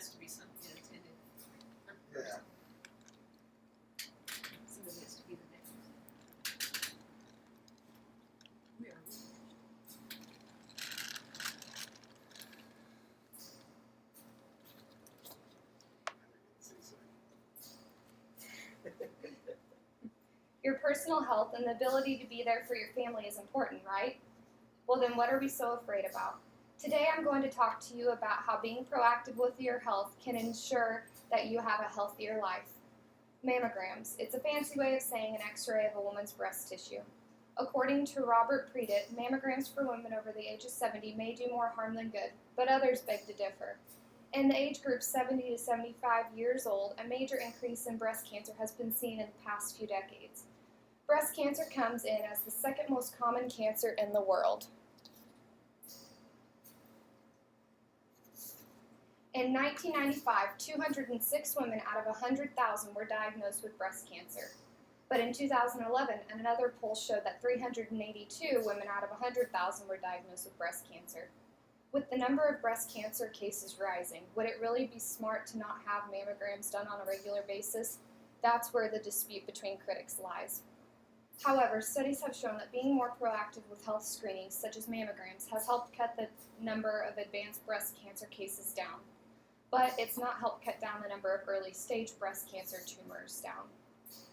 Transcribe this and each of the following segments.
has to be something intended for the Yeah. person. Somebody has to be the next. We are. Your personal health and the ability to be there for your family is important, right? Well, then what are we so afraid about? Today I'm going to talk to you about how being proactive with your health can ensure that you have a healthier life. Mammograms. It's a fancy way of saying an x-ray of a woman's breast tissue. According to Robert Predit, mammograms for women over the age of 70 may do more harm than good, but others beg to differ. In the age group 70 to 75 years old, a major increase in breast cancer has been seen in the past few decades. Breast cancer comes in as the second most common cancer in the world. In 1995, 206 women out of 100,000 were diagnosed with breast cancer. But in 2011, another poll showed that 382 women out of 100,000 were diagnosed with breast cancer. With the number of breast cancer cases rising, would it really be smart to not have mammograms done on a regular basis? That's where the dispute between critics lies. However, studies have shown that being more proactive with health screenings, such as mammograms, has helped cut the number of advanced breast cancer cases down. But it's not helped cut down the number of early-stage breast cancer tumors down.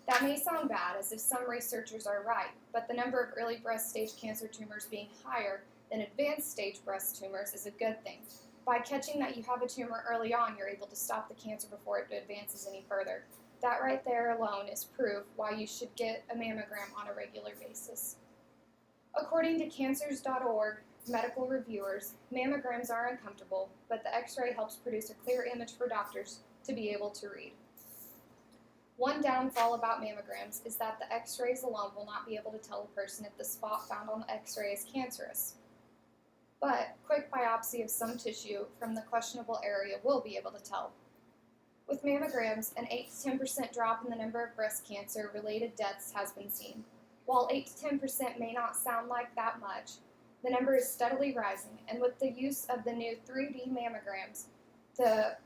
That may sound bad, as if some researchers are right, but the number of early breast stage cancer tumors being higher than advanced stage breast tumors is a good thing. By catching that you have a tumor early on, you're able to stop the cancer before it advances any further. That right there alone is proof why you should get a mammogram on a regular basis. According to Cancers.org medical reviewers, mammograms are uncomfortable, but the x-ray helps produce a clear image for doctors to be able to read. One downfall about mammograms is that the x-rays alone will not be able to tell a person if the spot found on the x-ray is cancerous. But quick biopsy of some tissue from the questionable area will be able to tell. With mammograms, an 8 to 10% drop in the number of breast cancer-related deaths has been seen. While 8 to 10% may not sound like that much, the number is steadily rising, and with the use of the new 3D mammograms, the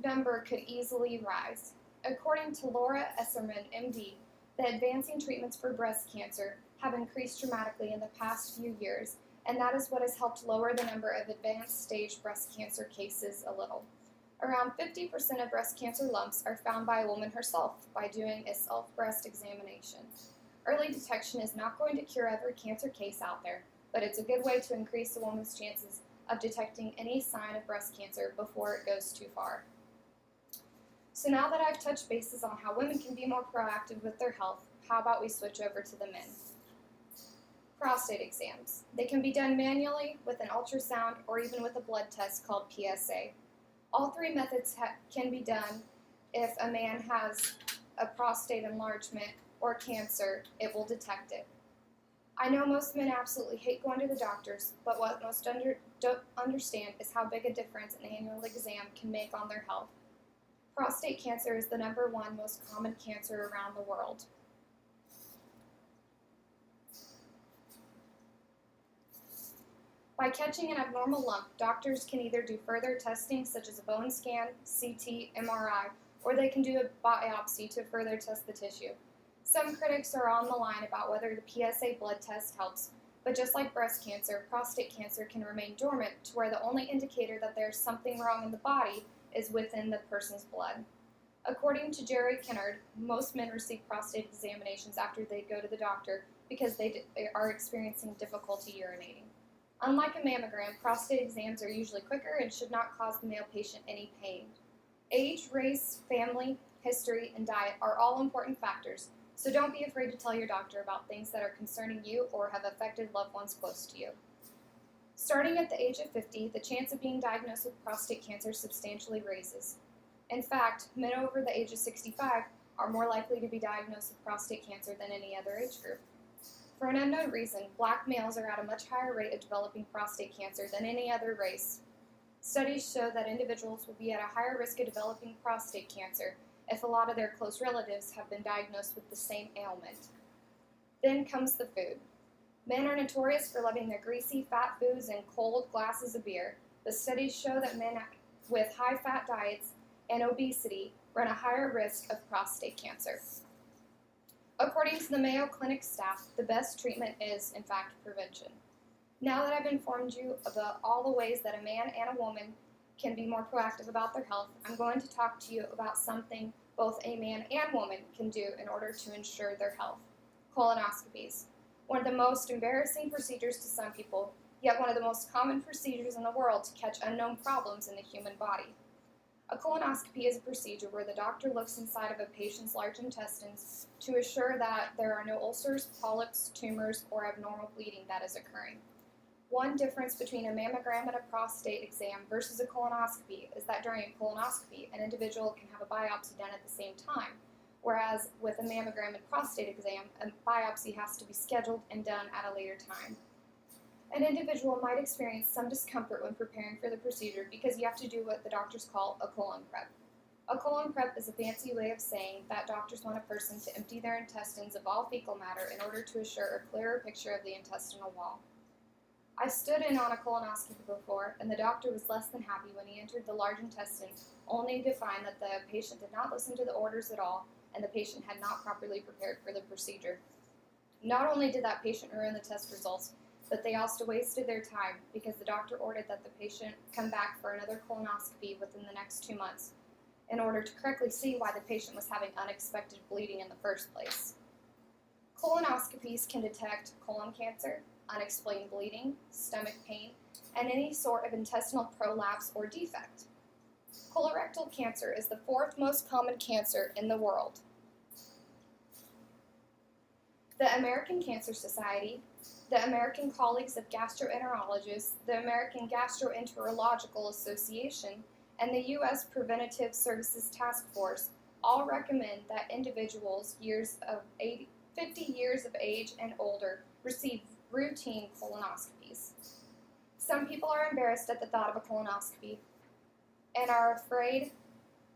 number could easily rise. According to Laura Esserman, MD, the advancing treatments for breast cancer have increased dramatically in the past few years, and that is what has helped lower the number of advanced stage breast cancer cases a little. Around 50% of breast cancer lumps are found by a woman herself by doing a self-breast examination. Early detection is not going to cure every cancer case out there, but it's a good way to increase a woman's chances of detecting any sign of breast cancer before it goes too far. So now that I've touched bases on how women can be more proactive with their health, how about we switch over to the men? Prostate exams. They can be done manually with an ultrasound or even with a blood test called PSA. All three methods can be done. If a man has a prostate enlargement or cancer, it will detect it. I know most men absolutely hate going to the doctors, but what most don't understand is how big a difference an annual exam can make on their health. Prostate cancer is the #1 most common cancer around the world. By catching an abnormal lump, doctors can either do further testing such as a bone scan, CT, MRI, or they can do a biopsy to further test the tissue. Some critics are on the line about whether the PSA blood test helps, but just like breast cancer, prostate cancer can remain dormant to where the only indicator that there's something wrong in the body is within the person's blood. According to Jerry Kennard, most men receive prostate examinations after they go to the doctor because they are experiencing difficulty urinating. Unlike a mammogram, prostate exams are usually quicker and should not cause the male patient any pain. Age, race, family, history, and diet are all important factors, so don't be afraid to tell your doctor about things that are concerning you or have affected loved ones close to you. Starting at the age of 50, the chance of being diagnosed with prostate cancer substantially raises. In fact, men over the age of 65 are more likely to be diagnosed with prostate cancer than any other age group. For an unknown reason, black males are at a much higher rate of developing prostate cancer than any other race. Studies show that individuals will be at a higher risk of developing prostate cancer if a lot of their close relatives have been diagnosed with the same ailment. Then comes the food. Men are notorious for loving their greasy, fat foods and cold glasses of beer, but studies show that men with high-fat diets and obesity run a higher risk of prostate cancer. According to the Mayo Clinic staff, the best treatment is, in fact, prevention. Now that I've informed you about all the ways that a man and a woman can be more proactive about their health, I'm going to talk to you about something both a man and woman can do in order to ensure their health. Colonoscopies. One of the most embarrassing procedures to some people, yet one of the most common procedures in the world to catch unknown problems in the human body. A colonoscopy is a procedure where the doctor looks inside of a patient's large intestines to assure that there are no ulcers, polyps, tumors, or abnormal bleeding that is occurring. One difference between a mammogram and a prostate exam versus a colonoscopy is that during a colonoscopy, an individual can have a biopsy done at the same time, whereas with a mammogram and prostate exam, a biopsy has to be scheduled and done at a later time. An individual might experience some discomfort when preparing for the procedure because you have to do what the doctors call a colon prep. A colon prep is a fancy way of saying that doctors want a person to empty their intestines of all fecal matter in order to assure a clearer picture of the intestinal wall. I stood in on a colonoscopy before, and the doctor was less than happy when he entered the large intestine, only to find that the patient did not listen to the orders at all, and the patient had not properly prepared for the procedure. Not only did that patient ruin the test results, but they also wasted their time because the doctor ordered that the patient come back for another colonoscopy within the next 2 months in order to correctly see why the patient was having unexpected bleeding in the first place. Colonoscopies can detect colon cancer, unexplained bleeding, stomach pain, and any sort of intestinal prolapse or defect. Colorectal cancer is the 4th most common cancer in the world. The American Cancer Society, the American Colleagues of Gastroenterologists, the American Gastroenterological Association, and the U.S. Preventative Services Task Force all recommend that individuals 50 years of age and older receive routine colonoscopies. Some people are embarrassed at the thought of a colonoscopy and are afraid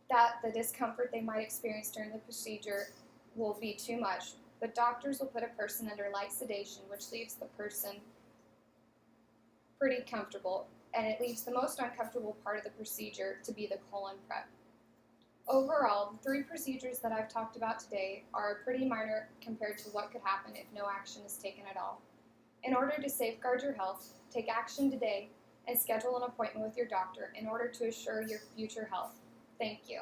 that the discomfort they might experience during the procedure will be too much, but doctors will put a person under light sedation, which leaves the person pretty comfortable, and it leaves the most uncomfortable part of the procedure to be the colon prep. Overall, the 3 procedures that I've talked about today are pretty minor compared to what could happen if no action is taken at all. In order to safeguard your health, take action today and schedule an appointment with your doctor in order to assure your future health. Thank you.